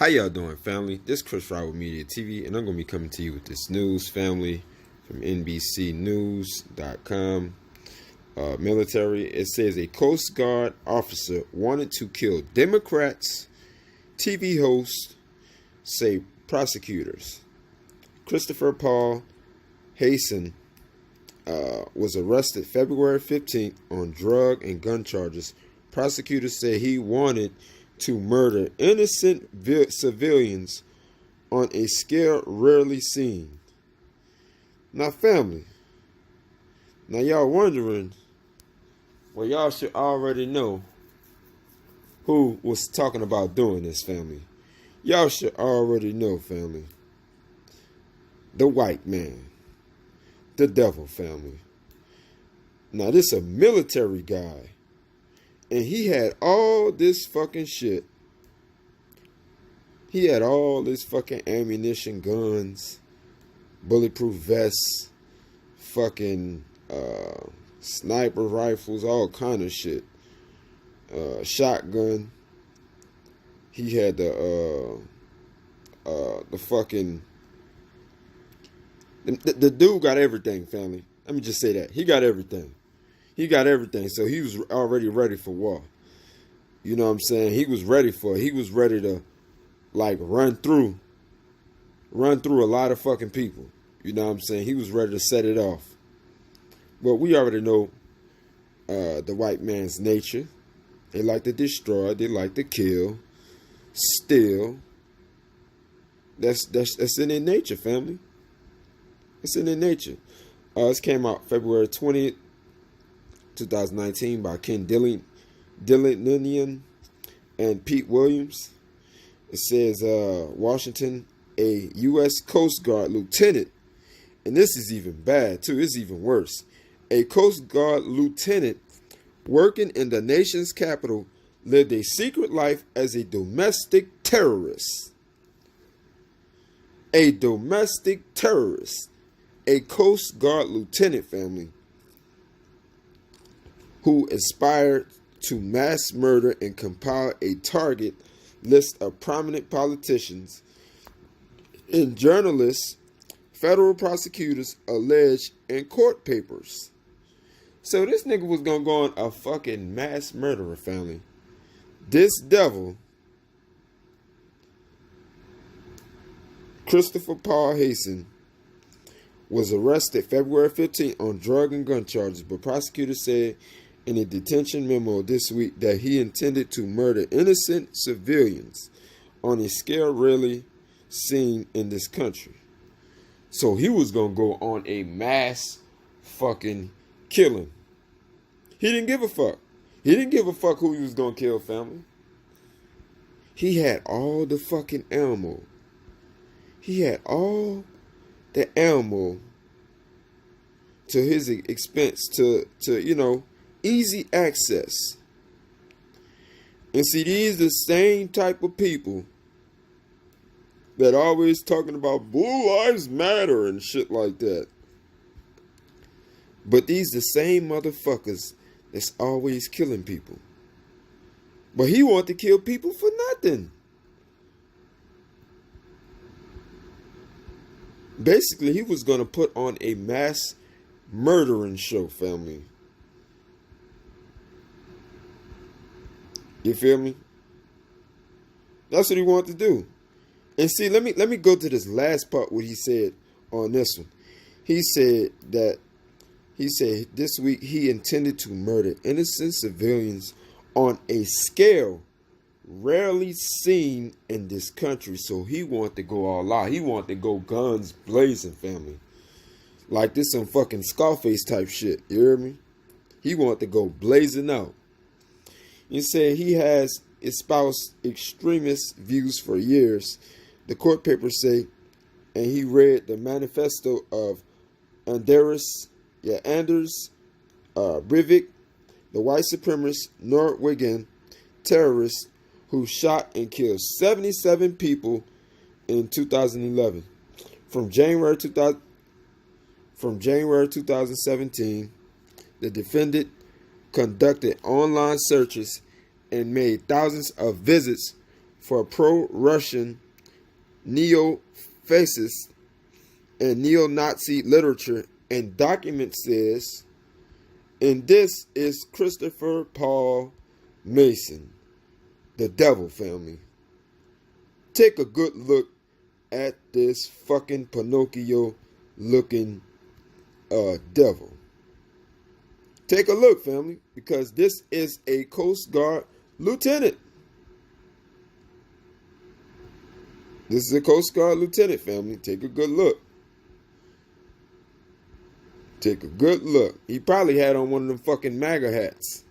y'all doing, family? This is Chris Rod with Media TV, and I'm going to be coming to you with this news, family, from NBCnews.com. Military. It says a Coast Guard officer wanted to kill Democrats. TV host say prosecutors. Christopher Paul Hazen was arrested February 15th on drug and gun charges. Prosecutors say he wanted to murder innocent civilians on a scale rarely seen. Now, family, now y'all wondering, well, y'all should already know who was talking about doing this, family. Y'all should already know, family. The white man. The devil, family. Now, this is a military guy. And he had all this fucking shit. He had all this fucking ammunition, guns, bulletproof vests, fucking sniper rifles, all kind of shit. Shotgun. He had the fucking... The dude got everything, family. Let me just say that. He got everything. He got everything, so he was already ready for war. You know what I'm saying? He was ready for it. He was ready to, like, run through a lot of fucking people. You know what I'm saying? He was ready to set it off. But we already know the white man's nature. They like to destroy. They like to kill, steal. That's in their nature, family. It's in their nature. This came out February 20th. 2019 by Ken Dillonian and Pete Williams. It says Washington, a U.S. Coast Guard lieutenant, and this is even bad too, it's even worse. A Coast Guard lieutenant working in the nation's capital lived a secret life as a domestic terrorist. A domestic terrorist. A Coast Guard lieutenant, family, who aspired to mass murder and compile a target list of prominent politicians and journalists, federal prosecutors allege in court papers. So this nigga was gonna go on a fucking mass murderer, family. This devil, Christopher Paul Hazen, was arrested February 15th on drug and gun charges, but prosecutors said in a detention memo this week that he intended to murder innocent civilians on a scale rarely seen in this country. So he was going to go on a mass fucking killing. He didn't give a fuck. He didn't give a fuck who he was going to kill, family. He had all the fucking ammo. He had all the ammo to his expense to you know, easy access. And see, these the same type of people that always talking about Blue Lives Matter and shit like that. But these the same motherfuckers that's always killing people. But he wanted to kill people for nothing. Basically, he was going to put on a mass murdering show, family. You feel me? That's what he wanted to do. And see, let me go to this last part what he said on this one. He said this week he intended to murder innocent civilians on a scale rarely seen in this country. So he wanted to go all out. He wanted to go guns blazing, family. Like this some fucking Scarface type shit. You hear me? He wanted to go blazing out. He said he has espoused extremist views for years. The court papers say, and he read the manifesto of Anders Breivik, the white supremacist Norwegian terrorist who shot and killed 77 people in 2011. From January 2017, the defendant conducted online searches and made thousands of visits for pro-Russian neo-fascist and neo-Nazi literature and document says, and this is Christopher Paul Mason, the devil family. Take a good look at this fucking Pinocchio looking devil. Take a look, family, because this is a Coast Guard lieutenant. This is a Coast Guard lieutenant, family. Take a good look. Take a good look. He probably had on one of them fucking MAGA hats.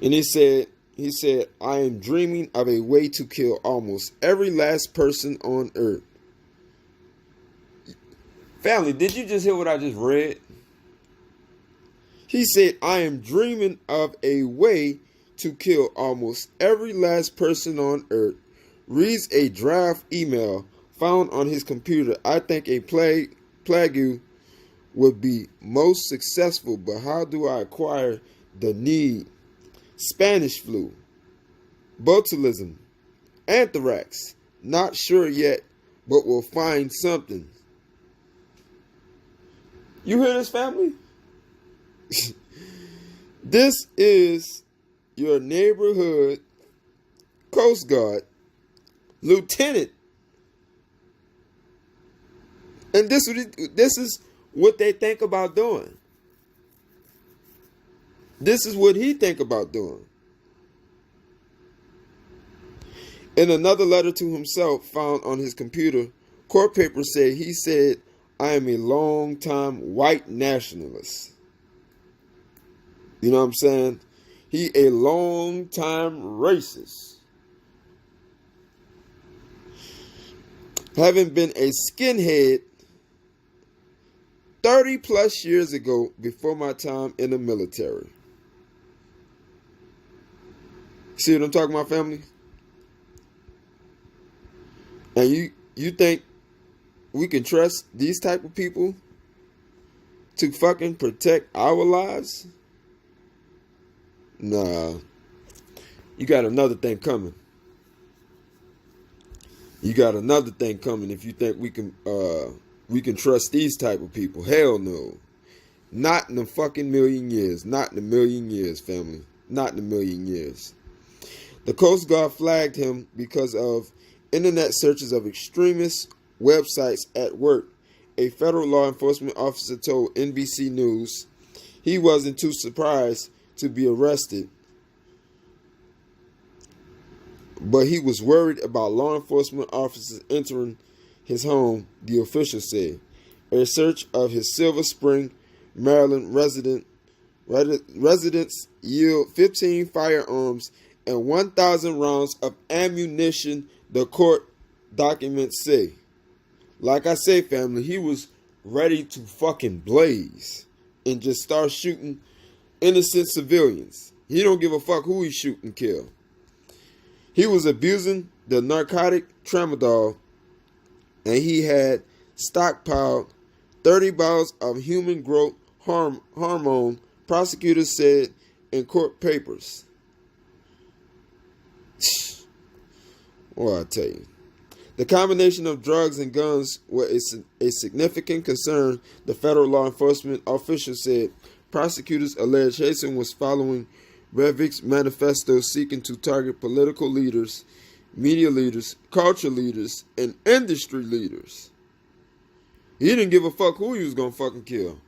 And he said, I am dreaming of a way to kill almost every last person on earth. Family, did you just hear what I just read? He said, I am dreaming of a way to kill almost every last person on earth. Reads a draft email found on his computer. I think a plague would be most successful, but how do I acquire the need? Spanish flu, botulism, anthrax. Not sure yet, but we'll find something. You hear this, family? This is your neighborhood Coast Guard lieutenant. And this is what they think about doing. This is what he think about doing. In another letter to himself found on his computer, court papers say he said, I am a long-time white nationalist. You know what I'm saying? He a long-time racist. Having been a skinhead 30 plus years ago before my time in the military. See what I'm talking about, family? And you think we can trust these type of people to fucking protect our lives? Nah. You got another thing coming. You got another thing coming if you think we can trust these type of people. Hell no. Not in a fucking million years. Not in a million years, family. Not in a million years. The Coast Guard flagged him because of internet searches of extremist websites at work. A federal law enforcement officer told NBC News he wasn't too surprised to be arrested, but he was worried about law enforcement officers entering his home, the official said. A search of his Silver Spring, Maryland residence yield 15 firearms and 1,000 rounds of ammunition, the court documents say. Like I say, family, he was ready to fucking blaze and just start shooting innocent civilians. He don't give a fuck who he shoot and kill. He was abusing the narcotic tramadol, and he had stockpiled 30 bottles of human growth hormone, prosecutors said in court papers. Well, I tell you. The combination of drugs and guns was a significant concern, the federal law enforcement official said. Prosecutors allege Hasan was following Breivik's manifesto seeking to target political leaders, media leaders, culture leaders, and industry leaders. He didn't give a fuck who he was going to fucking kill.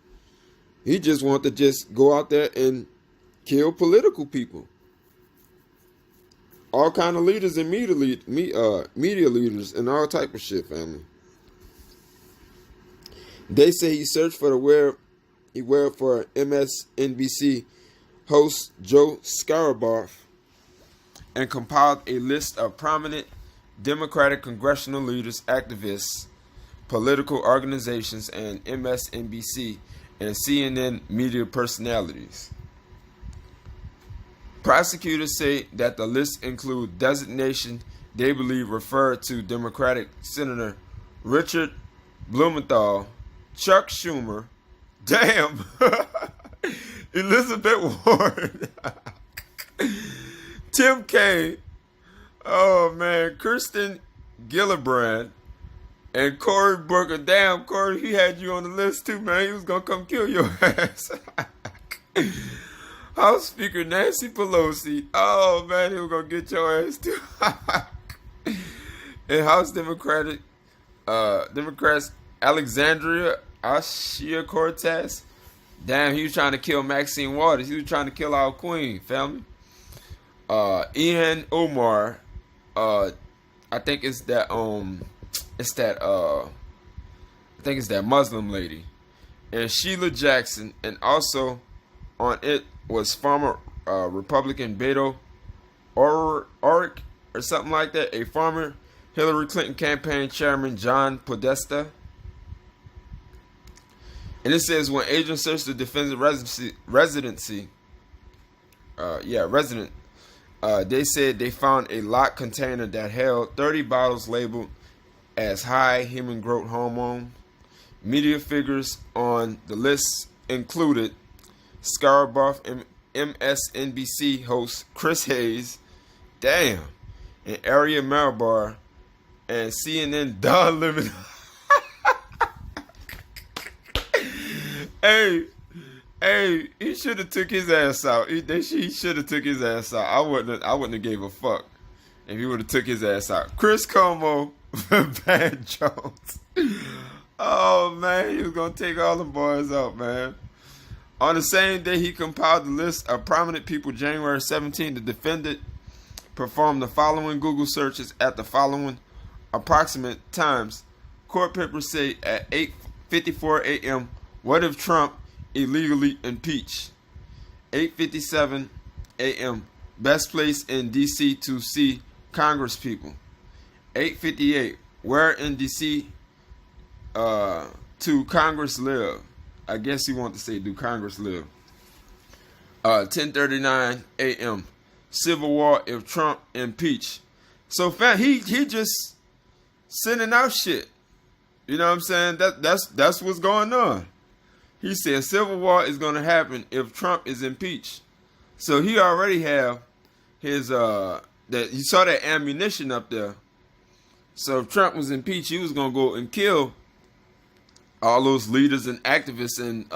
He just wanted to just go out there and kill political people. All kind of leaders and media leaders and all type of shit, family. They say he searched for for MSNBC host Joe Scarborough and compiled a list of prominent Democratic congressional leaders, activists, political organizations, and MSNBC and CNN media personalities. Prosecutors say that the list includes designation they believe referred to Democratic Senator Richard Blumenthal, Chuck Schumer, Elizabeth Warren, Tim Kaine. Oh man, Kirsten Gillibrand and Cory Booker. Damn, Cory, he had you on the list too, man. He was gonna come kill your ass. House Speaker Nancy Pelosi. Oh man, he was gonna get your ass too. And House Democrats Alexandria Ocasio-Cortez. Damn, he was trying to kill Maxine Waters. He was trying to kill our queen, family. Ian Omar. I think it's that Muslim lady. And Sheila Jackson. And also on it was former Republican Beto O'Rourke or something like that. A former Hillary Clinton campaign chairman, John Podesta. And it says when agents searched the defendant's residence, they said they found a locked container that held 30 bottles labeled as high human growth hormone. Media figures on the list included Scarborough MSNBC host Chris Hayes, and Aria Melbar, and CNN Don Lemon. Hey, he should have took his ass out. He should have took his ass out. I wouldn't have gave a fuck if he would have took his ass out. Chris Cuomo, Van Jones. Oh man, he was gonna take all the boys out, man. On the same day he compiled the list of prominent people, January 17, the defendant performed the following Google searches at the following approximate times. Court papers say at 8:54 a.m. What if Trump illegally impeached? 8:57 a.m. Best place in D.C. to see Congress people. 8:58. Where in D.C. To Congress live? I guess he wanted to say do Congress live. 10:39 a.m. Civil war if Trump impeached. So he just sending out shit. You know what I'm saying? That's what's going on. He said civil war is going to happen if Trump is impeached. So he already have his that you saw that ammunition up there. So if Trump was impeached, he was going to go and kill all those leaders and activists and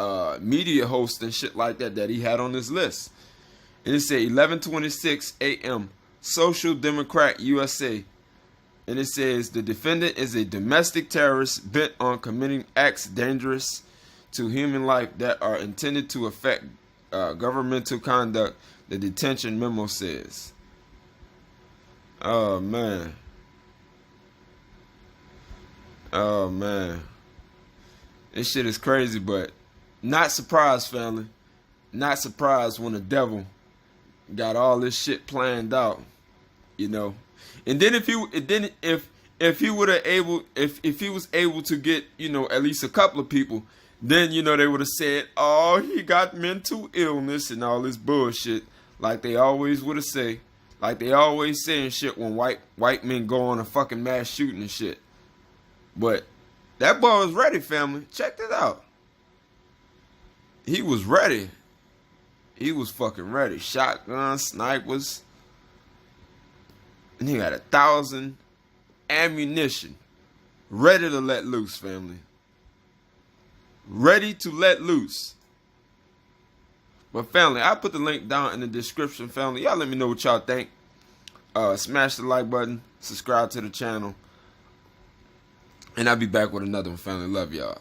media hosts and shit like that he had on his list. And it said 11:26 a.m. Social Democrat USA. And it says the defendant is a domestic terrorist bent on committing acts dangerous to human life that are intended to affect governmental conduct, the detention memo says. Oh man. This shit is crazy, but not surprised, family. Not surprised when the devil got all this shit planned out, you know. And then if he was able to get, you know, at least a couple of people, then, you know, they would have said, oh, he got mental illness and all this bullshit, like they always would have said. Like they always saying shit when white men go on a fucking mass shooting and shit. But that boy was ready, family. Check that out. He was ready. He was fucking ready. Shotgun, snipers. And he had 1,000 ammunition. Ready to let loose, family. Ready to let loose. But family, I put the link down in the description, family. Y'all let me know what y'all think. Smash the like button. Subscribe to the channel. And I'll be back with another one, family. Love y'all.